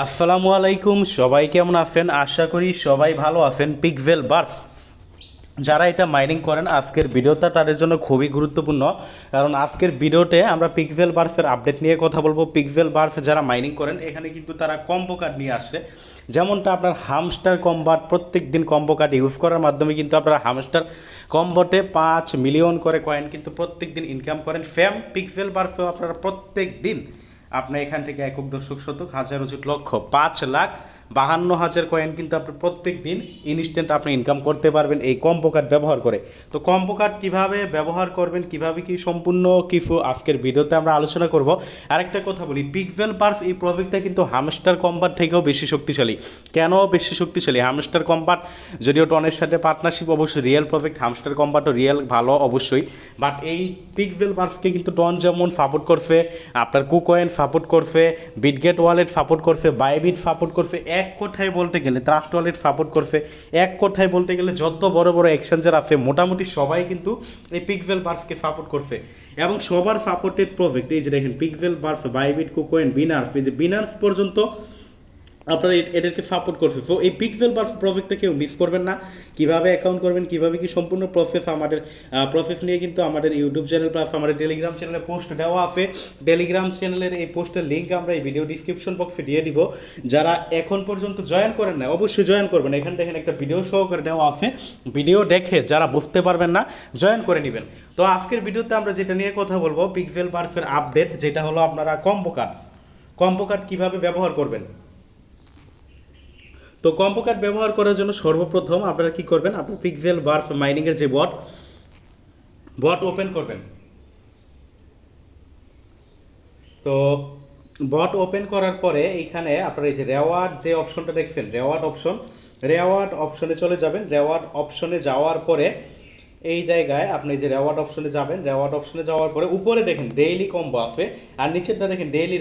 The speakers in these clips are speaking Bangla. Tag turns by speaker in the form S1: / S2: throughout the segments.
S1: আসসালামু আলাইকুম, সবাই কেমন আছেন? আশা করি সবাই ভালো আছেন। পিকভেল বার্ফ যারা এটা মাইনিং করেন, আজকের ভিডিওটা তাদের জন্য খুবই গুরুত্বপূর্ণ, কারণ আজকের ভিডিওতে আমরা পিকভেল বার্ফের আপডেট নিয়ে কথা বলবো। পিকভেল বার্ফ যারা মাইনিং করেন, এখানে কিন্তু তারা কম্বো কার্ড নিয়ে আসে। যেমনটা আপনার হামস্টার কম্বাট, প্রত্যেক দিন কম্বো কার্ড ইউজ করার মাধ্যমে কিন্তু আপনারা হামস্টার কম্বোটে 5 মিলিয়ন করে কয়েন কিন্তু প্রত্যেক দিন ইনকাম করেন। ফ্যাম পিকভেল বার্ফেও আপনারা প্রত্যেক দিন আপনি এখান থেকে 1,000,000 হাজার লক্ষ 5,52,000 কয়েন কিন্তু আপনি প্রত্যেক দিন ইনস্ট্যান্ট আপনি ইনকাম করতে পারবেন এই কম্বো কার্ড ব্যবহার করে। তো কম্বো কার্ড কীভাবে ব্যবহার করবেন, কীভাবে কি সম্পূর্ণ কিছু আজকের ভিডিওতে আমরা আলোচনা করব। আরেকটা কথা বলি, পিকভেল বার্ফ এই প্রজেক্টটা কিন্তু হামস্টার কম্বাট থেকেও বেশি শক্তিশালী। কেন বেশি শক্তিশালী? হামস্টার কম্বাট যদিও টনের সাথে পার্টনারশিপ, অবশ্যই রিয়েল প্রজেক্ট, হামস্টার কম্বাটও রিয়েল ভালো অবশ্যই, বাট এই পিকভেল বার্ফকে কিন্তু টন যেমন সাপোর্ট করছে, আপনার কুকয়েন সাপোর্ট করছে, বিটগেট ওয়ালেট সাপোর্ট করছে, বাইবিট সাপোর্ট করছে, এক কথায় বলতে গেলে ট্রাস্ট ওয়ালেট সাপোর্ট করছে, এক কথায় বলতে গেলে যত বড় বড় এক্সচেঞ্জার আছে মোটামুটি সবাই কিন্তু এই পিকভেল বার্ফকে সাপোর্ট করছে। এবং সবার সাপোর্টেড প্রজেক্ট এই যে দেখেন পিকভেল বার্ফ, বাইবিট, কুকয়েন, বিনার্স, এই যে বিনার্স পর্যন্ত আপনারা এদেরকে সাপোর্ট করছে। সো এই পিকভেল বার্ফ প্রজেক্টটা কেউ মিস করবেন না। কীভাবে অ্যাকাউন্ট করবেন, কীভাবে কি সম্পূর্ণ প্রসেস, আমাদের প্রসেস নিয়ে কিন্তু আমাদের ইউটিউব চ্যানেল প্লাস আমাদের টেলিগ্রাম চ্যানেলে পোস্ট দেওয়া আছে। টেলিগ্রাম চ্যানেলের এই পোস্টের লিঙ্ক আমরা এই ভিডিও ডিসক্রিপশন বক্সে দিয়ে দিব। যারা এখন পর্যন্ত জয়েন করেন না, অবশ্যই জয়েন করবেন। এখানে দেখেন একটা ভিডিও সহকারে দেওয়া আছে, ভিডিও দেখে যারা বুঝতে পারবেন না জয়েন করে নেবেন। তো আজকের ভিডিওতে আমরা যেটা নিয়ে কথা বলবো, পিকভেল বার্ফের আপডেট, যেটা হলো আপনারা কম্বো কার্ড কীভাবে ব্যবহার করবেন। তো কম্বো কার্ড ব্যবহার করার জন্য সর্বপ্রথম আপনারা কি করবেন, আপনার পিকভেল বার্ফ মাইনিংয়ের যে বট ওপেন করবেন। তো বট ওপেন করার পরে এইখানে আপনার এই যে রেওয়ার্ড যে অপশনটা দেখছেন, রেওয়ার্ড অপশনে চলে যাবেন। রেওয়ার্ড অপশনে যাওয়ার পরে এই জায়গায় আপনি যে রেওয়ার্ড অপশনে যাবেন, রেওয়ার্ড অপশনে যাওয়ার পরে উপরে দেখেন ডেইলি কম্বো আছে, আর নিচেরটা দেখেন ডেইলি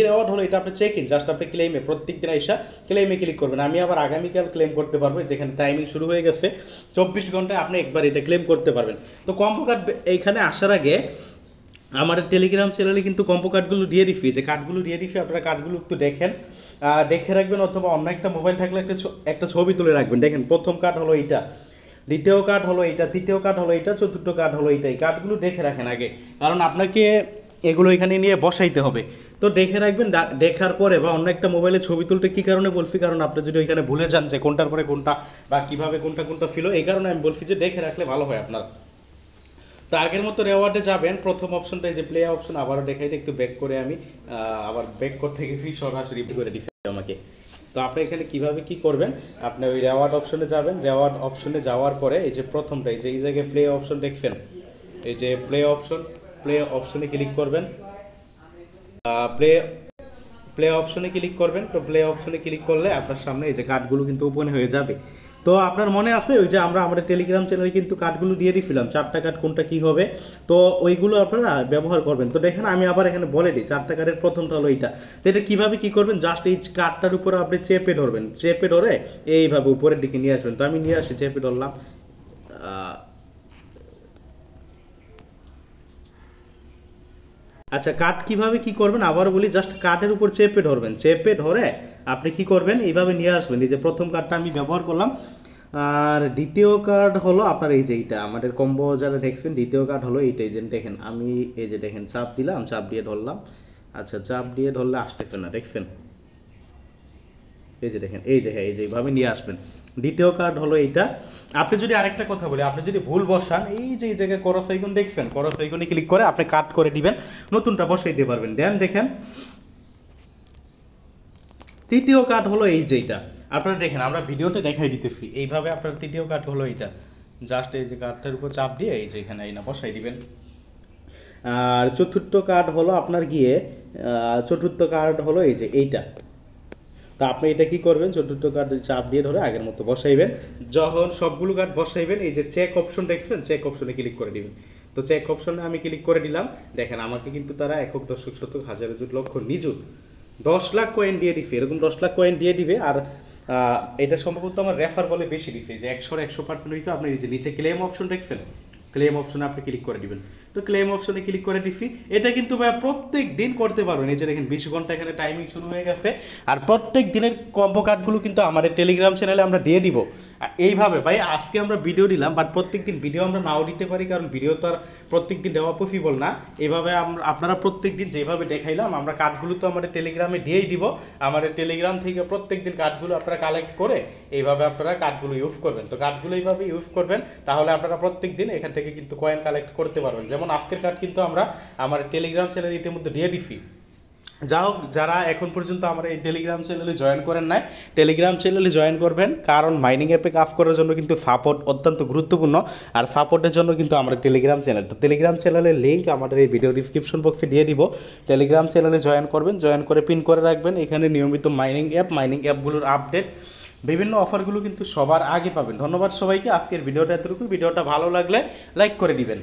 S1: রেওয়ার্ড হলো এটা আপনি চেক ইন, জাস্ট আপনি ক্লেমে প্রত্যেক দিন এসে ক্লেমে ক্লিক করবেন। আমি আবার আগামীকাল ক্লেম করতে পারবো, যেখানে টাইমিং শুরু হয়ে গেছে 24 ঘন্টায় আপনি একবার এটা ক্লেম করতে পারবেন। তো কম্বো কার্ড এইখানে আসার আগে আমাদের টেলিগ্রাম চ্যানেলে কিন্তু কম্বো কার্ডগুলো দিয়ে দিচ্ছি, যে কার্ডগুলো দিয়ে দিচ্ছি, আপনারা কার্ডগুলো একটু দেখে রাখবেন, অথবা অন্য একটা মোবাইল থাকলে একটা ছবি তুলে রাখবেন। দেখেন প্রথম কার্ড হলো এইটা, দ্বিতীয় কার্ড হলো এইটা, তৃতীয় কার্ড হলো এইটা, চতুর্থ কার্ড হলো এইটা। এই কার্ডগুলো দেখে রাখেন আগে, কারণ আপনাকে এগুলো এখানে নিয়ে বসাইতে হবে। তো দেখে রাখবেন, দেখার পরে বা অন্য একটা মোবাইলে ছবি তুলতে কী কারণে বলছি, কারণ আপনি যদি ওইখানে ভুলে যান যে কোনটার পরে কোনটা বা কীভাবে কোনটা ছিল, এই কারণে আমি বলছি যে দেখে রাখলে ভালো হয় আপনার। তো আগের মতো রেওয়ার্ডে যাবেন, প্রথম অপশনটা এই যে প্লে অপশন, আবারও দেখাই, একটু ব্যাক করে আমি আবার ব্যাক করতে গেছি, সরাসরি করে দিচ্ছি আমাকে। তো আপনি এখানে কিভাবে কি করবেন, আপনি ওই রেওয়ার্ড অপশনে যাবেন। রেওয়ার্ড অপশনে যাওয়ার পরে এই যে প্রথমটা এই যে এই জায়গায় প্লে অপশন দেখছেন, এই যে প্লে অপশনে ক্লিক করবেন। প্লে অপশনে ক্লিক করবেন। তো প্লে অপশনে ক্লিক করলে আপনার সামনে এই যে কার্ডগুলো কিন্তু ওপেন হয়ে যাবে। তো আপনার মনে আছে ওই যে আমরা আমাদের টেলিগ্রাম চ্যানেলে কিন্তু কার্ডগুলো দিয়ে দিয়েছিলাম, 4টা কার্ড কোনটা কী হবে, তো ওইগুলো আপনারা ব্যবহার করবেন। তো দেখেন আমি আবার এখানে বলে দিই, 4টা কার্ডের প্রথমটা হলো এইটা। তো এটা কীভাবে কী করবেন, জাস্ট এই কার্ডটার উপরে আপনি চেপে ধরবেন, চেপে ধরে এইভাবে উপরের দিকে নিয়ে আসবেন। তো আমি নিয়ে আসি, চেপে ধরলাম। আচ্ছা, কার্ড কীভাবে কী করবেন আবারও বলি, জাস্ট কার্ডের উপর চেপে ধরবেন, চেপে ধরে আপনি কি করবেন, এইভাবে নিয়ে আসবেন। এই যে প্রথম কার্ডটা আমি ব্যবহার করলাম, আর দ্বিতীয় কার্ড হলো আপনার এই যে এইটা, আমাদের কম্বো যারা দেখবেন, দ্বিতীয় কার্ড হলো এইটাই। যে দেখেন আমি এই যে দেখেন চাপ দিলাম, চাপ দিয়ে ধরলাম। আচ্ছা, চাপ দিয়ে ধরলে আসতেছে না, দেখছেন এই যে দেখেন, এই যে হ্যাঁ, এই যে এইভাবে নিয়ে আসবেন। দ্বিতীয় কার্ড হলো এইটা। আপনি যদি আরেকটা কথা বলি, আপনি যদি ভুল বসান, এই যে এই জায়গায় করস আইকন দেখছেন, করস আইকনে ক্লিক করে আপনি কাট করে দিবেন, নতুনটা বসাইতে পারবেন। দেন দেখেন তৃতীয় কার্ড হলো এই যেটা, আপনারা দেখেন আমরা ভিডিওতে দেখাই দিতেছি, এইভাবে আপনার তৃতীয় কার্ড হলো এইটা। জাস্ট এই যে কার্ডটার উপর চাপ দিয়ে এই যে এখানে এই না বসাই দিবেন। আর চতুর্থ কার্ড হলো আপনার গিয়ে, চতুর্থ কার্ড হলো এই যে এইটা। তো আপনি এটা কি করবেন, চতুর্থ কার্ড চাপ দিয়ে ধরে আগের মতো বসাইবেন। যখন সবগুলো কার্ড বসাইবেন, এই যে চেক অপশন দেখছেন, চেক অপশনে ক্লিক করে দিবেন। তো চেক অপশনে আমি ক্লিক করে দিলাম। দেখেন আমাকে কিন্তু তারা 1,000,000 নিযুত 10 লাখ কয়েন দিয়ে দিছে, এরকম 10 লাখ কয়েন দিয়ে দিবে। আর এটা সম্ভবত আমার রেফার বলে বেশি দিছে, যে 100% হয়েছে। আপনি এই যে নিচে ক্লেম অপশন দেখছেন, ক্লেম অপশনে আপনি ক্লিক করে দিবেন। তো ক্লেম অপশনে ক্লিক করে দিছি। এটা কিন্তু ভাই প্রত্যেক দিন করতে পারবেন। এই যে দেখেন 20 ঘন্টা এখানে টাইমিং শুরু হয়ে গেছে। আর প্রত্যেক দিনের কম্বো কার্ডগুলো কিন্তু আমাদের টেলিগ্রাম চ্যানেলে আমরা দিয়ে দিব। এইভাবে ভাই আজকে আমরা ভিডিও দিলাম, বাট প্রত্যেক দিন ভিডিও আমরা নাও দিতে পারি, কারণ ভিডিও তো আর প্রত্যেক দিন দেওয়া পসিবল না। এইভাবে আপনারা প্রত্যেক দিন যেভাবে দেখাইলাম আমরা কার্ডগুলো তো আমাদের টেলিগ্রামে দিয়েই দিব। আমাদের টেলিগ্রাম থেকে প্রত্যেক দিন কার্ডগুলো আপনারা কালেক্ট করে এইভাবে আপনারা কার্ডগুলো ইউজ করবেন। তো কার্ডগুলো এইভাবে ইউজ করবেন, তাহলে আপনারা প্রত্যেক দিন এখান থেকে কিন্তু কয়েন কালেক্ট করতে পারবেন। যেমন আজকের কার্ড কিন্তু আমরা আমার টেলিগ্রাম চ্যানেলে ইতিমধ্যে দিয়ে দিছি। যা হোক, যারা এখন পর্যন্ত আমার এই টেলিগ্রাম চ্যানেলে জয়েন করেন নাই, টেলিগ্রাম চ্যানেলে জয়েন করবেন, কারণ মাইনিং অ্যাপে কাজ করার জন্য কিন্তু সাপোর্ট অত্যন্ত গুরুত্বপূর্ণ। আর সাপোর্টের জন্য কিন্তু আমার টেলিগ্রাম চ্যানেল, তো টেলিগ্রাম চ্যানেলের লিঙ্ক আমাদের এই ভিডিও ডিসক্রিপশন বক্সে দিয়ে দিব। টেলিগ্রাম চ্যানেলে জয়েন করবেন, জয়েন করে পিন করে রাখবেন। এখানে নিয়মিত মাইনিং অ্যাপগুলোর আপডেট, বিভিন্ন অফারগুলো কিন্তু সবার আগে পাবেন। ধন্যবাদ সবাইকে। আজকের ভিডিওটা এতটুকু। ভিডিওটা ভালো লাগলে লাইক করে দিবেন।